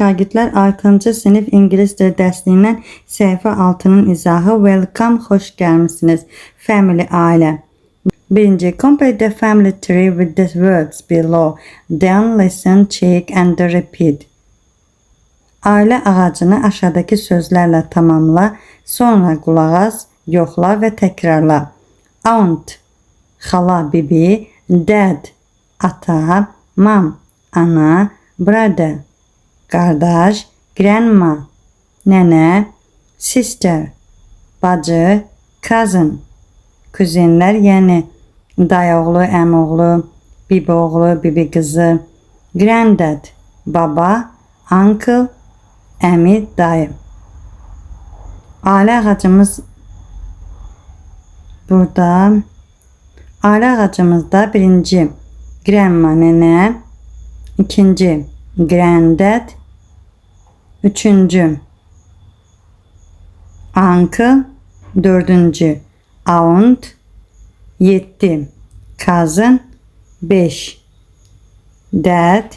şagirdlər 6-cı sinif ingilis dili dərsindən səhifə 6-nın izahı. Welcome, xoş gəlmisiniz. Family, ailə. Birinci, complete the family tree with the words below. Then listen, check and repeat. Ailə ağacını aşağıdakı sözlərlə tamamla, sonra qulaq as, yoxla və təkrarla. Aunt, xala, bibi. Dad, ata. Mom, ana. Brother, qardaş. Grandma, nənə. Sister, bacı. Cousin, kuzenlər, yəni dayıoğlu, əmioğlu, bibioğlu, bibi qızı. Granddad, baba. Uncle, əmi, dayı. Ailə ağacımız burada. Ailə ağacımızda birinci grandma, nənə. İkinci granddad. Üçüncü uncle. Dördüncü aunt. 7 cousin. 5 dad.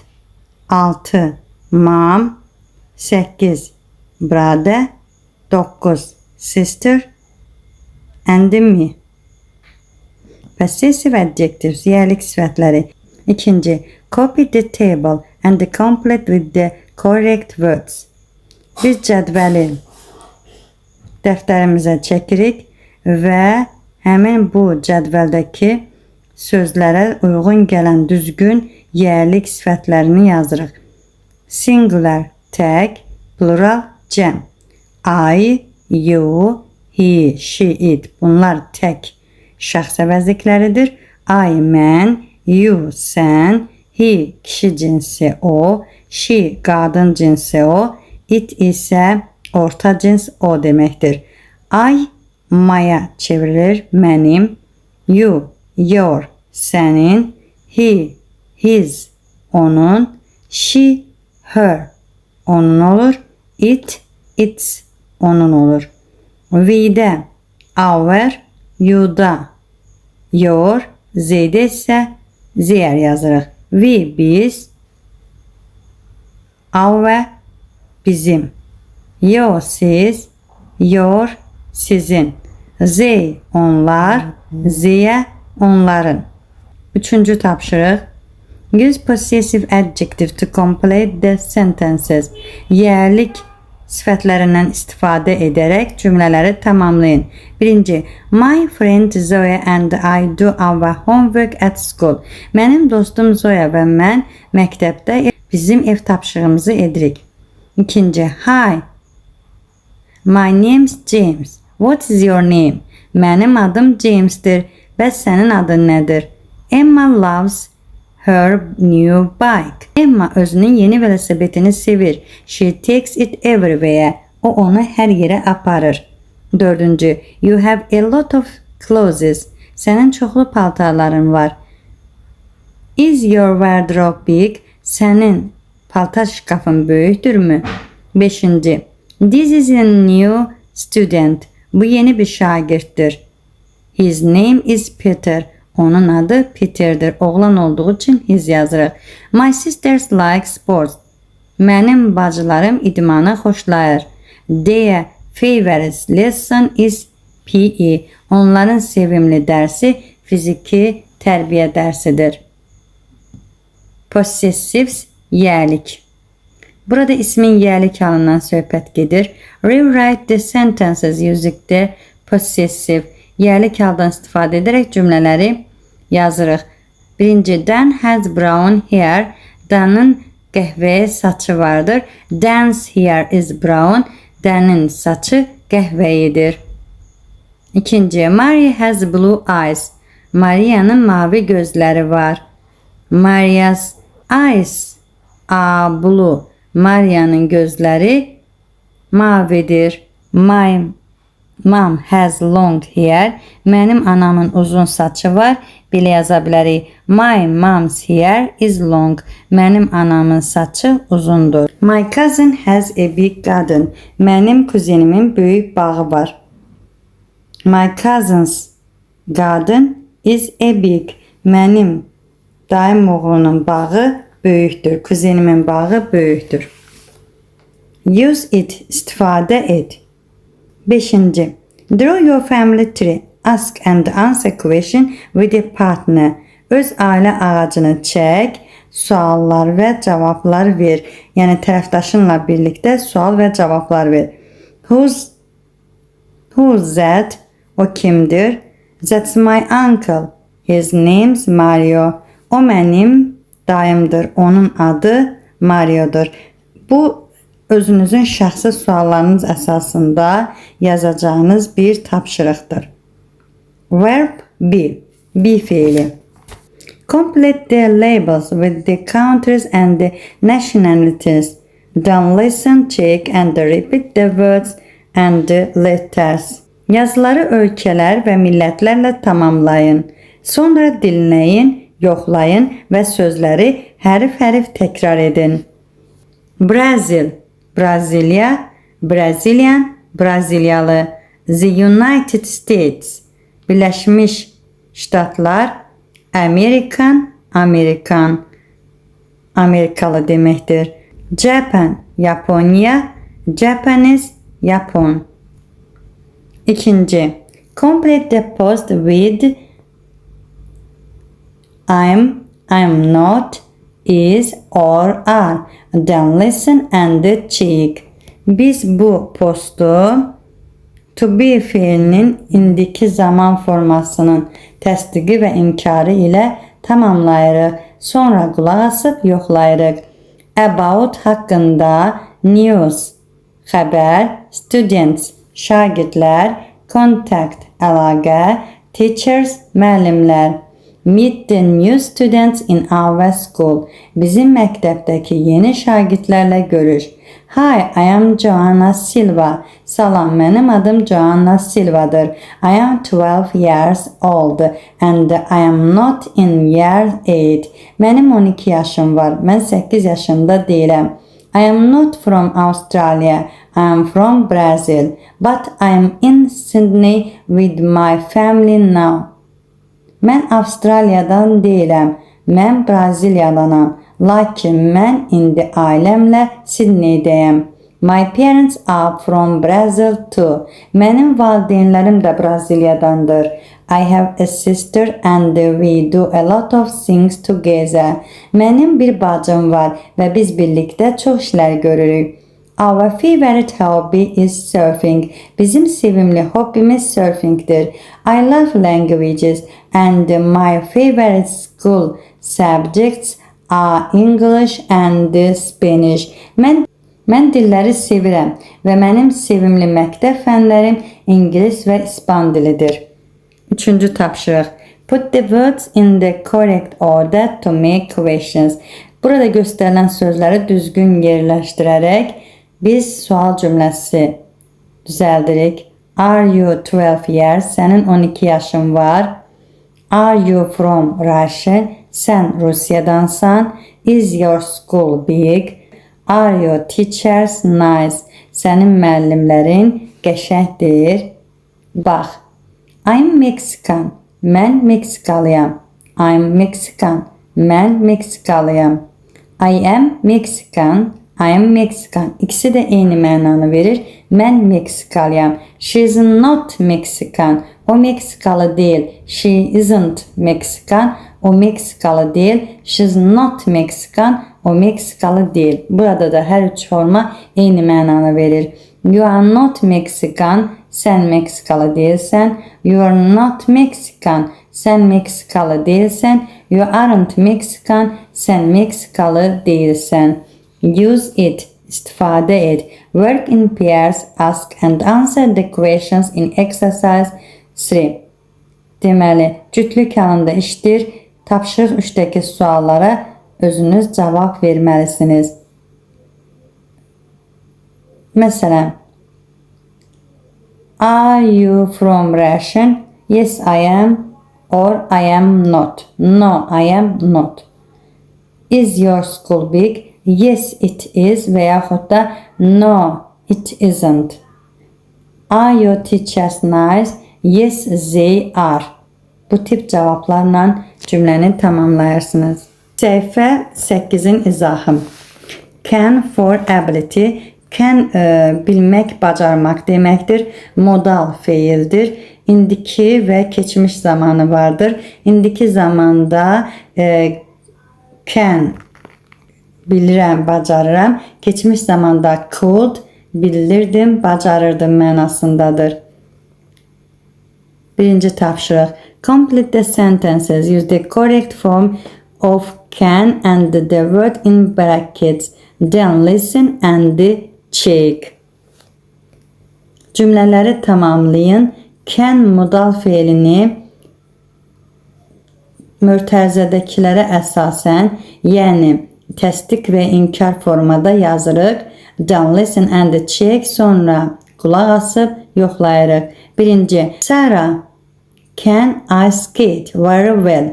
6 mom. 8 brother. 9 sister and me. Possessive adjectives, yerlik sifətləri. İkinci, copy the table and complete with the correct words. Biz cədvəli dəftərimizə çəkirik və həmin bu cədvəldəki sözlərə uyğun gələn düzgün yerlik sifətlərini yazırıq. Singular, tək. Plural, cəm. I, you, he, she, it. Bunlar tək şəxs əvəzlikləridir. I, mən. You, sən. He, kişi cinsi o. She, qadın cinsi o. It isə orta cins o deməkdir. I, maya çevrilir, mənim. You, your, sənin. He, his, onun. She, her, onun olur. It, its, onun olur. We'də, our. You'da, your. Z'də isə zər yazırıq. We, biz. Our, bizim. You, siz. Your, sizin. They, onlar. Z'yə, onların. Üçüncü tapşırıq. Use possessive adjective to complete the sentences. Yerlik sifətlərindən istifadə edərək cümlələri tamamlayın. Birinci, my friend Zoya and I do our homework at school. Mənim dostum Zoya və mən məktəbdə bizim ev tapşırığımızı edirik. İkinci, hi, my name's James. What is your name? Mənim adım James'dir. Bəs sənin adın nədir? Emma loves her new bike. Emma özünün yeni velosipedini sevir. She takes it everywhere. O onu hər yerə aparır. Dördüncü, you have a lot of clothes. Sənin çoxlu paltarların var. Is your wardrobe big? Sənin paltar şkafın böyükdürmü? Beşinci, this is a new student. Bu yeni bir şagirddir. His name is Peter. Onun adı Peter'dir. Oğlan olduğu için his yazırıq. My sisters like sports. Mənim bacılarım idmanı xoşlayır. Their favorite lesson is PE. Onların sevimli dərsi fiziki tərbiyə dərsidir. Possessives, yerlik. Burada ismin yerlik halından söhbət gedir. Rewrite the sentences using the possessive. Yerlik haldan istifadə edərək cümlələri yazırıq. Birinci, Dan has brown hair. Dan'ın qəhvəyə saçı vardır. Dan's hair is brown. Dan'ın saçı qəhvəyidir. İkinci, Maria has blue eyes. Maria'nın mavi gözləri var. Maria's eyes are blue. Maria'nın gözləri mavidir. My mom has long hair. Mənim anamın uzun saçı var. Belə yaza bilərik. My mom's hair is long. Mənim anamın saçı uzundur. My cousin has a big garden. Mənim kuzenimin böyük bağı var. My cousin's garden is a big. Mənim dayım oğlunun bağı böyükdür. Kuzenimin bağı böyükdür. Use it, istifadə et. 5. Draw your family tree. Ask and answer question with a partner. Öz ailə ağacını çək, suallar və cavablar ver. Yəni tərəfdaşınla birlikdə sual və cavablar ver. Who's that? O kimdir? That's my uncle. His name's Mario. O mənim dayımdır. Onun adı Mario'dur. Bu özünüzün şəxsi suallarınız əsasında yazacağınız bir tapşırıqdır. Verb 1. Be fiili. Complete the labels with the countries and the nationalities. Then listen, check and repeat the words and the letters. Yazıları ölkələr və millətlərlə tamamlayın. Sonra dinləyin, yoxlayın və sözləri hərf-hərf təkrar edin. Brazil, Brasilia, Brazilian, Braziliyalı. The United States, Birləşmiş Ştatlar, American, Amerikan, Amerikalı deməkdir. Japan, Yaponiya, Japanese, Yapon. 2. Complete the post with I'm not, is or are. Then listen and check. Biz bu postu to be fiilinin indiki zaman formasının təsdiqi və inkarı ilə tamamlayırıq. Sonra qulaq asıb yoxlayırıq. About haqqında, news, xəbər, students, şagirdlər, contact, əlaqə, teachers, müəllimlər. Meet the new students in our school. Bizim məktəbdəki yeni şagirdlərlə görüş. Hi, I am Joanna Silva. Salam, mənim adım Joanna Silvadır. I am 12 years old and I am not in year 8. Mənim 12 yaşım var. Mən 8 yaşında deyiləm. I am not from Australia. I am from Brazil. But I am in Sydney with my family now. Mən Avstraliyadan deyiləm. Mən Braziliyadanam. Lakin mən indi ailəmlə Sydneydəyəm. My parents are from Brazil too. Mənim valideynlərim də Braziliyadandır. I have a sister and we do a lot of things together. Mənim bir bacım var və biz birlikdə çox işlər görürük. Our favorite hobby is surfing. Bizim sevimli hobbimiz surfingdir. I love languages and my favorite school subjects are English and Spanish. Mən dilləri sevirəm və mənim sevimli məktəb fənlərim ingilis və ispan dilidir. 3. tapşırıq. Put the words in the correct order to make questions. Burada göstərilən sözləri düzgün yerləşdirərək biz sual cümləsi düzəldirik. Are you 12 years? Sənin 12 yaşın var. Are you from Russia? Sən Rusiyadansan. Is your school big? Are your teachers nice? Sənin müəllimlərin qəşəngdir. Bax. I'm Mexican. Mən Meksikalıyam. I'm Mexican. Mən Meksikalıyam. I am Mexican. I am Mexican. İkisi də eyni mənanı verir. Mən Meksikalıyam. She is not Mexican. O Meksikalı deyil. She isn't Mexican. O Meksikalı deyil. She is not Mexican. O Meksikalı deyil. Burada da hər üç forma eyni mənanı verir. You are not Mexican. Sən Meksikalı deyilsən. You are not Mexican. Sən Meksikalı deyilsən. You aren't Mexican. Sən Meksikalı deyilsən. Use it. İstifadə et. Work in pairs. Ask and answer the questions in exercise 3. Deməli, cütlük halında işdir. Tapşırıq 3-dəki suallara özünüz cavab verməlisiniz. Məsələn, are you from Russia? Yes, I am. Or I am not. No, I am not. Is your school big? Yes, it is. Və yaxud da no, it isn't. Are your teachers nice? Yes, they are. Bu tip cavablarla cümləni tamamlayırsınız. Səhifə 8-in izahı. Can for ability. Can bilmək, bacarmaq deməkdir. Modal feildir. İndiki ve keçmiş zamanı vardır. İndiki zamanda can bilirəm, bacarıram. Keçmiş zamanda could bilirdim, bacarırdım mənasındadır. Birinci tapşırıq. Complete the sentences. Use the correct form of can and the word in brackets. Then listen and check. Cümlələri tamamlayın. Can modal feilini mürtəzədəkilərə əsasən, yəni təsdiq və inkar formada yazırıq. Then listen and check. Sonra qulaq asıb yoxlayırıq. Birinci, Sarah, can I skate very well?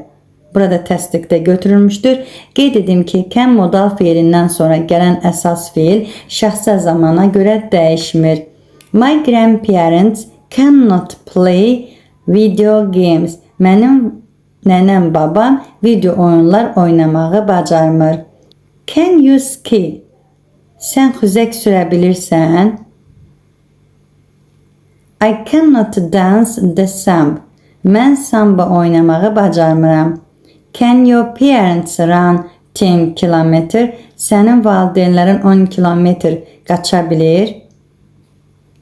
Burada təsdiqdə götürülmüşdür. Qeyd edim ki, can modal feilindən sonra gələn əsas feil şəxsə zamana görə dəyişmir. My grandparents cannot play video games. Mənim nənəm babam video oyunlar oynamağı bacarmır. Can you ski? Sən xüzək sürə bilirsən? I cannot dance the samba. Mən samba oynamağı bacarmıram. Can your parents run 10 kilometer? Sənin valideynlərin 10 kilometr qaça bilir?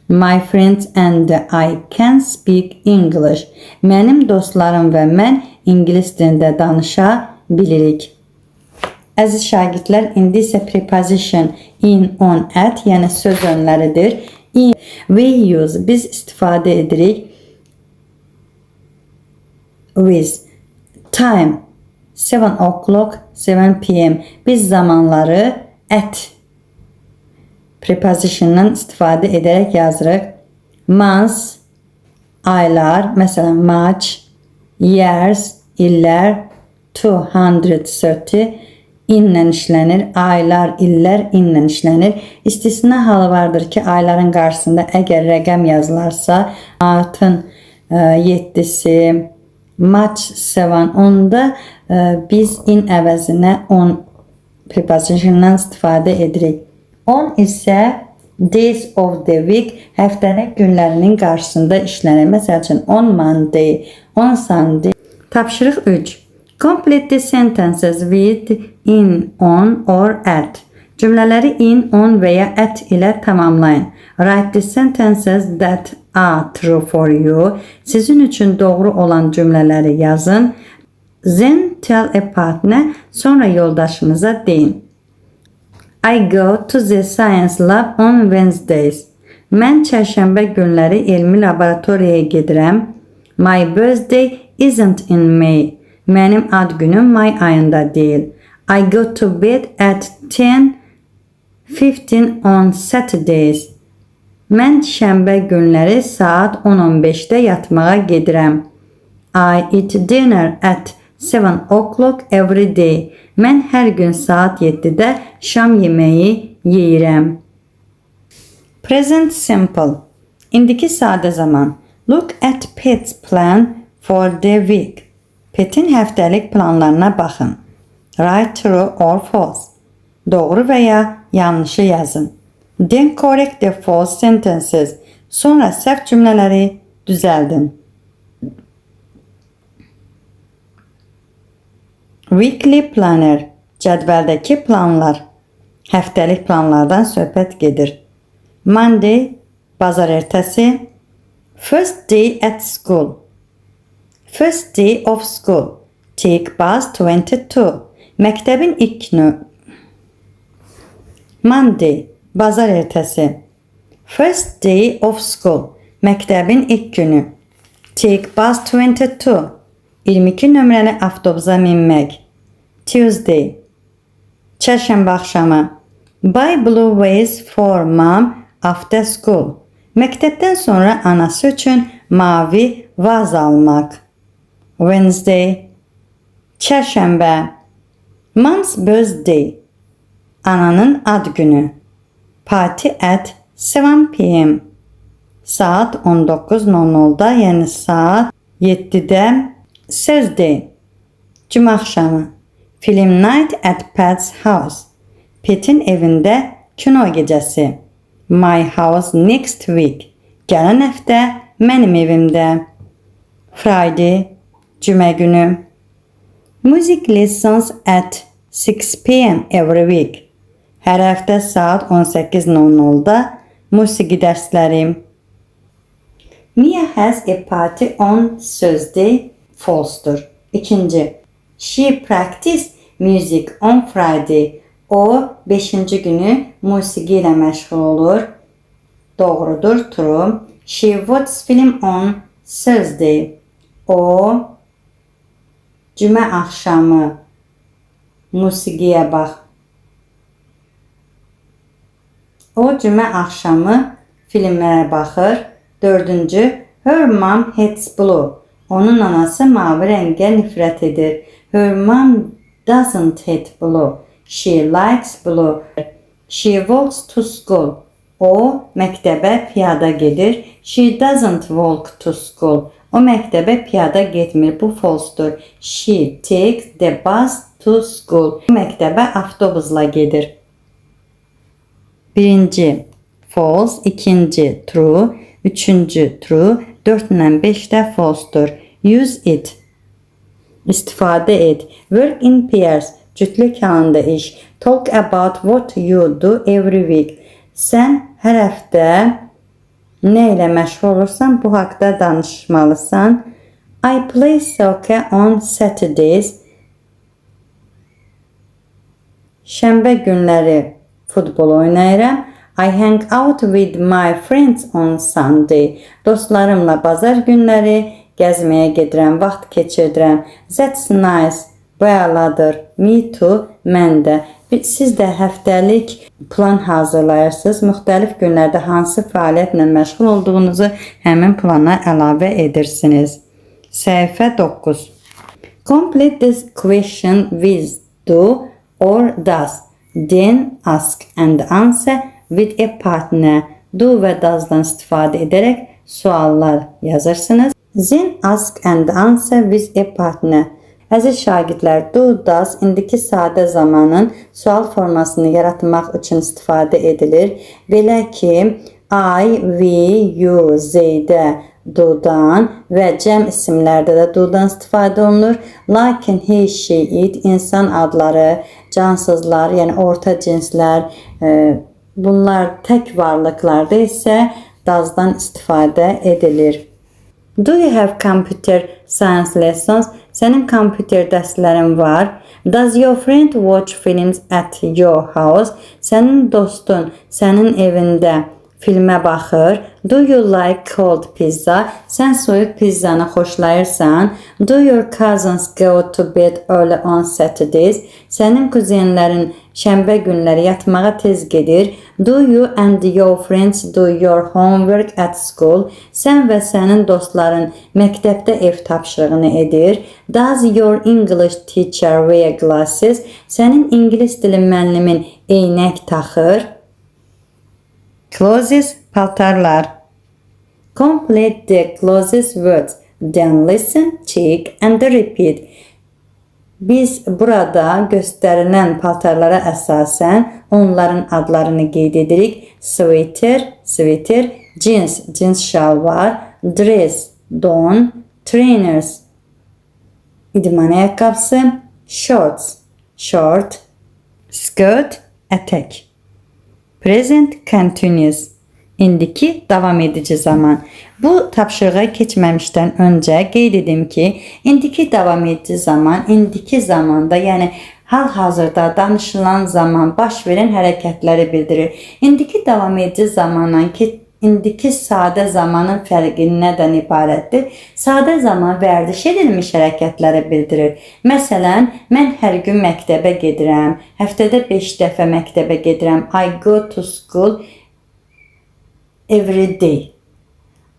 My friends and I can speak English. Mənim dostlarım və mən ingilis dilində danışa bilirik. Əziz şagirdlər, indi isə preposition in, on, at, yəni söz önləridir. In, we use, biz istifadə edirik. With, time, 7 o'clock, 7 p.m. Biz zamanları at preposition'dan istifadə edərək yazırıq. Months, aylar, məsələn March, years, illər, 230, inlə işlənir, aylar, illər inlə işlənir. İstisna halı vardır ki, ayların qarşısında əgər rəqəm yazılarsa, Mart'ın 7'si, March 7, onda biz in əvəzinə on preposition'dan istifadə edirik. On isə days of the week, həftənin günlərinin qarşısında işlənir. Məsəl üçün on Monday, on Sunday. Tapşırıq 3. Complete the sentences with in, on or at. Cümlələri in, on və ya at ilə tamamlayın. Write the sentences that are true for you. Sizin üçün doğru olan cümlələri yazın. Then tell a partner, sonra yoldaşınıza deyin. I go to the science lab on Wednesdays. Mən çərşənbə günləri elmi laboratoriyaya gedirəm. My birthday isn't in May. Mənim ad günüm may ayında deyil. I go to bed at 10:15 on Saturdays. Mən şənbə günləri saat 10:15-də yatmağa gedirəm. I eat dinner at 7 o'clock every day. Mən hər gün saat 7-də şam yeməyi yeyirəm. Present simple. İndiki sadə zaman. Look at Pet's plan for the week. Pet'in həftəlik planlarına baxın. Write true or false. Doğru və ya yanlışı yazın. Then correct the false sentences. Sonra səhv cümlələri düzəldin. Weekly planner. Cədvəldəki planlar. Həftəlik planlardan söhbət gedir. Monday, bazar ertəsi. First day at school. First day of school. Take bus 22. Məktəbin ilk günü. Monday, bazar ertəsi. First day of school. Məktəbin ilk günü. Take bus 22. 22 nömrəli avtobusa minmək. Tuesday, çərşənbə axşamı. Buy blue vase for mom after school. Məktəbdən sonra anası üçün mavi vaz almaq. Wednesday, çərşənbə. Mom's birthday. Ananın ad günü. Party at 7 p.m. Saat 19:00'da, yəni saat 7'də. Thursday, cümə axşamı. Film night at Pet's house. Pet'in evində kino gecəsi. My house next week. Gələn həftə mənim evimdə. Friday, cümə günü. Music lessons at 6 p.m. every week. Hər həftə saat 18:00-da musiqi dərslərim. Mia has a party on Thursday. False'dur. İkinci. She practiced music on Friday. O 5-ci günü musiqi ilə məşğul olur. Doğrudur. True. She watched film on Thursday. O cümə axşamı musiqiyə bax. O cümə axşamı filmlərə baxır. Dördüncü. Her mom hates blue. Onun anası mavi rəngə nifrət edir. Her mom doesn't hate blue. She likes blue. She walks to school. O məktəbə piyada gedir. She doesn't walk to school. O məktəbə piyada getmir. Bu false'dur. She takes the bus to school. O məktəbə avtobusla gedir. Birinci false, ikinci true, üçüncü true, 4 ilə 5 də false'dur. Use it. İstifadə et. Work in pairs. Cütlük halında iş. Talk about what you do every week. Sən hər həftə nə ilə məşğul olursan, bu haqda danışmalısan. I play soccer on Saturdays. Şənbə günləri futbol oynayıram. I hang out with my friends on Sunday. Dostlarımla bazar günləri gəzməyə gedirəm, vaxt keçirdirəm. That's nice. Bu əladır. Me too. Mən də. Siz də həftəlik plan hazırlayırsınız. Müxtəlif günlərdə hansı fəaliyyətlə məşğul olduğunuzu həmin plana əlavə edirsiniz. Səhifə 9. Complete this question with do or does. Then ask and answer with a partner. Do və does'dan istifadə edərək suallar yazırsınız. Then ask and answer with a partner. Əziz şagirdlər, do, does indiki sadə zamanın sual formasını yaratmaq üçün istifadə edilir. Belə ki, I, we, you, zeydə do-dan və cəm isimlərdə də do-dan istifadə olunur. Lakin he, she, it insan adları, cansızlar, yəni orta cinslər, bunlar tək varlıqlarda isə does'dan istifadə edilir. Do you have computer science lessons? Sənin kompüter dərslərin var. Does your friend watch films at your house? Sənin dostun sənin evində filmə baxır. Do you like cold pizza? Sən soyuq pizzanı xoşlayırsan. Do your cousins go to bed early on Saturdays? Sənin kuzenlərin şənbə günləri yatmağa tez gedir. Do you and your friends do your homework at school? Sən və sənin dostların məktəbdə ev tapşırığını edir. Does your English teacher wear glasses? Sənin ingilis dili müəllimin eynək taxır. Clauses, paltarlar. Complete the clauses words. Then listen, check and repeat. Biz burada göstərilən paltarlara əsasən onların adlarını qeyd edirik. Sweater, sweater, jeans, jeans şalvar, dress, don, trainers, idman ayaqqabısı, shorts, short, skirt, ətək. Present continuous. İndiki davam edici zaman. Bu tapşırığa keçməmişdən öncə qeyd edim ki, indiki davam edici zaman, indiki zamanda, yəni hal-hazırda danışılan zaman baş verən hərəkətləri bildirir. İndiki davam edici zamanla indiki sadə zamanın fərqi nədən ibarətdir? Sadə zaman vərdiş edilmiş hərəkətləri bildirir. Məsələn, mən hər gün məktəbə gedirəm. Həftədə 5 dəfə məktəbə gedirəm. I go to school every day.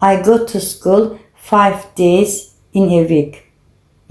I go to school 5 days in a week.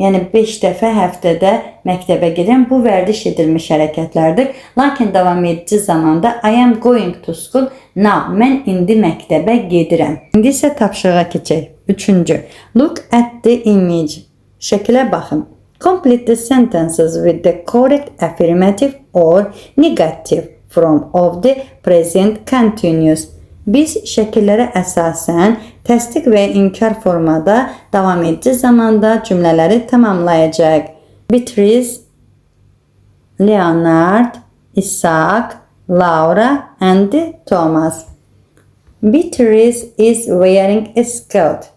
Yəni 5 dəfə həftədə məktəbə gedirəm. Bu vərdiş edilmiş hərəkətlərdir. Lakin davam edici zamanda I am going to school now. Mən indi məktəbə gedirəm. İndi isə tapşırığa keçək. Üçüncü. Look at the image. Şəkilə baxın. Complete the sentences with the correct affirmative or negative form of the present continuous. Biz şəkillərə əsasən təsdiq və inkar formada davam edici zamanda cümlələri tamamlayacaq. Beatrice, Leonard, Isaac, Laura and Thomas. Beatrice is wearing a skirt.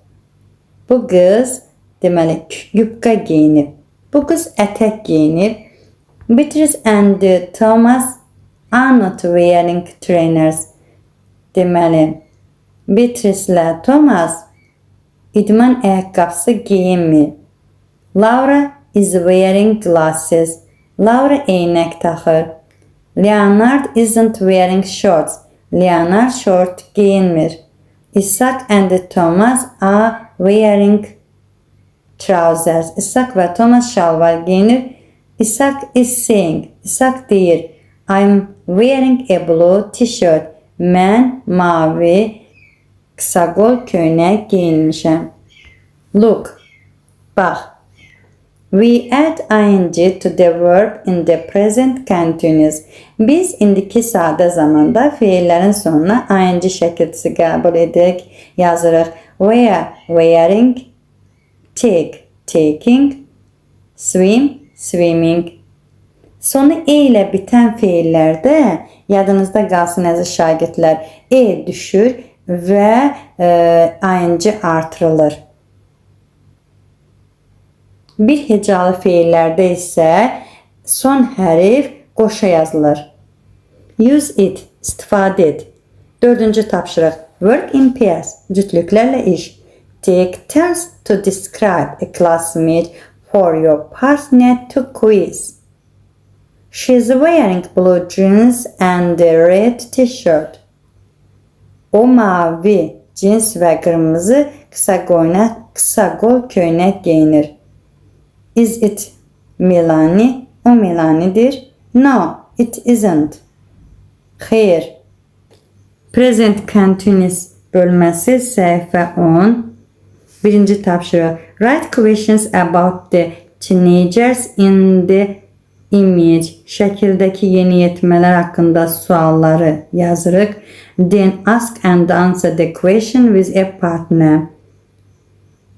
Bu qız deməli yubka geyinib. Bu qız ətək geyinib. Beatrice and Thomas are not wearing trainers. Deməli, Beatrice ilə Thomas idman ayaqqabısı geyinmir. Laura is wearing glasses. Laura eynək taxır. Leonard isn't wearing shorts. Leonard short geyinmir. Isaac and Thomas are wearing trousers. Isaac və Thomas şalvar geyinir. Isaac is saying. Isaac deyir, I'm wearing a blue t-shirt. Mən mavi qısaqol köynək geyinmişəm. Look, bax. We add ing to the verb in the present continuous. Biz indiki sadə zamanda feillərin sonuna ing şəkilçisi qəbul edirik, yazırıq. Wear, wearing, take, taking, swim, swimming. Sonu e ilə bitən feillərdə yadınızda qalsın əziz şagirdlər, e düşür və ing artırılır. Bir hecalı feillərdə isə son hərf qoşa yazılır. Use it, istifadə et. 4-cü tapşırıq. Work in pairs, cütlüklərlə iş. Take turns to describe a classmate for your partner to quiz. She's wearing blue jeans and a red t-shirt. O mavi cins və qırmızı qısa qol köynək geyinir. Is it Melanie? O Melanie'dir. No, it isn't. Xeyr. Present continuous bölməsi səhifə 10. Birinci tapşırıq. Write questions about the teenagers in the image. Şəkildəki yeniyetmələr haqqında sualları yazırıq. Then ask and answer the question with a partner.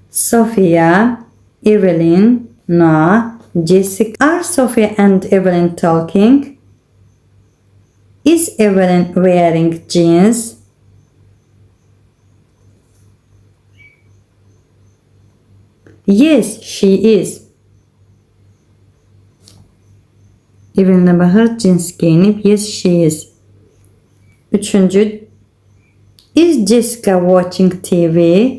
Sophia, Evelyn, Noah, Jessica. Are Sophia and Evelyn talking? Is Evelyn wearing jeans? Yes, she is. Evelyn'e baxır, cins geyinib. Yes, she is. Üçüncü. Is Jessica watching TV?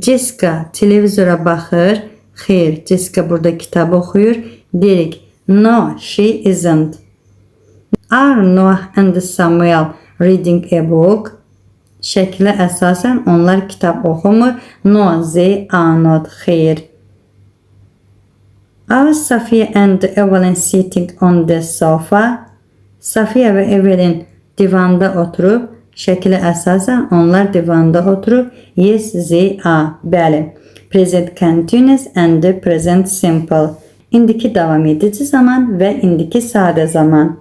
Jessica televizora baxır. Xeyr, Jessica burada kitab oxuyur. Deyirik. No, she isn't. Are Noah and Samuel reading a book? Şəklə əsasən onlar kitab oxumur. No, they are not. Xeyr. Are Sophia and Evelyn sitting on the sofa? Sophia və Evelyn divanda oturub. Şəklə əsasən onlar divanda oturub. Yes, they are. Bəli. Present continuous and the present simple. İndiki davam edici zaman və indiki sadə zaman.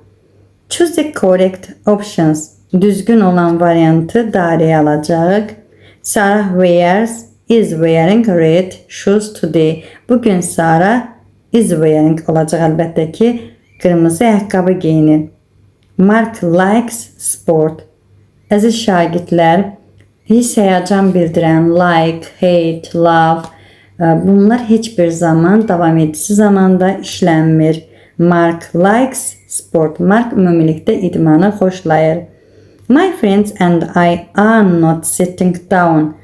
Choose the correct options. Düzgün olan variantı dairəyə alacaq. Sarah is wearing red shoes today. Bugün Sarah is wearing olacaq əlbəttə ki, qırmızı ayaqqabı geyinir. Mark likes sport. Əziz şagirdlər, hiss həyəcan bildirən like, hate, love, bunlar heç bir zaman davam edici zamanda işlənmir. Mark likes sport. Mark ümumilikdə idmanı xoşlayır. My friends and I are not sitting down.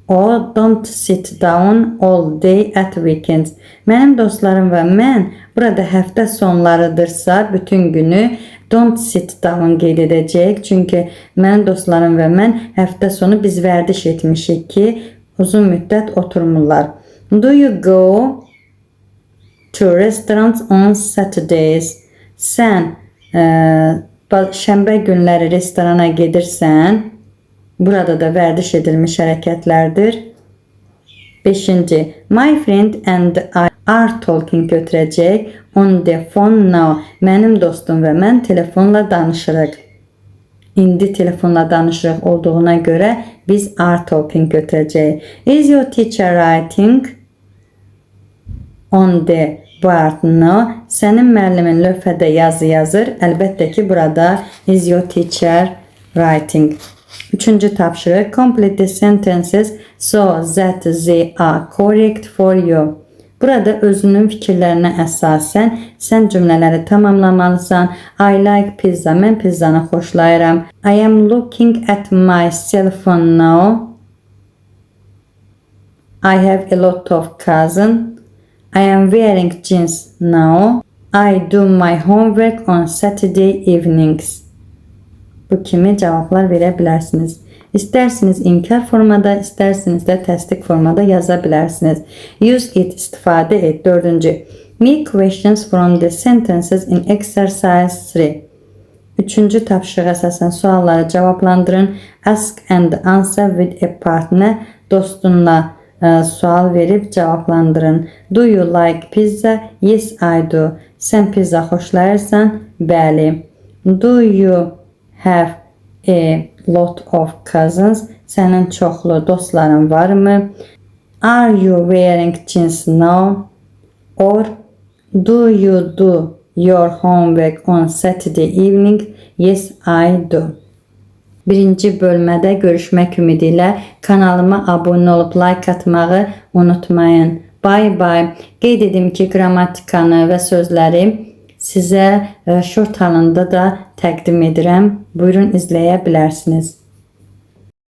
O don't sit down all day at weekends. Mənim dostlarım və mən burada həftə sonlarıdırsa bütün günü don't sit down qeyd edəcəyik. Çünki mənim dostlarım və mən həftə sonu biz vərdiş etmişik ki, uzun müddət oturmurlar. Do you go to restaurants on Saturdays? Sən şənbə günləri restorana gedirsən. Burada da vərdiş edilmiş hərəkətlərdir. 5. My friend and I are talking götürəcək. On the phone now. Mənim dostum və mən telefonla danışırıq. İndi telefonla danışırıq olduğuna görə biz are talking götürəcəyik. Is your teacher writing on the board now? Sənin müəllimin lövhədə yazı yazır. Əlbəttə ki, burada is your teacher writing. Üçüncü tapşırıq. Complete the sentences so that they are correct for you. Burada özünün fikirlərinə əsasən sən cümlələri tamamlamalısan. I like pizza. Mən pizzanı xoşlayıram. I am looking at my cell phone now. I have a lot of cousins. I am wearing jeans now. I do my homework on Saturday evenings. Bu kimi cavablar verə bilərsiniz. İstərsiniz inkar formada, istərsiniz də təsdiq formada yaza bilərsiniz. Use it, istifadə et. Dördüncü. Make questions from the sentences in exercise 3. Üçüncü tapşırığa əsasən sualları cavablandırın. Ask and answer with a partner. Dostunla sual verib cavablandırın. Do you like pizza? Yes, I do. Sən pizza xoşlayırsan? Bəli. Do you have a lot of cousins? Sənin çoxlu dostların varmı? Are you wearing jeans now? Or do you do your homework on Saturday evening? Yes, I do. Birinci bölmədə görüşmək ümidi ilə kanalıma abunə olub like atmağı unutmayın. Bye bye. Qeyd edim ki, qrammatikanı və sözləri sizə short halında da təqdim edirəm. Buyurun izləyə bilərsiniz.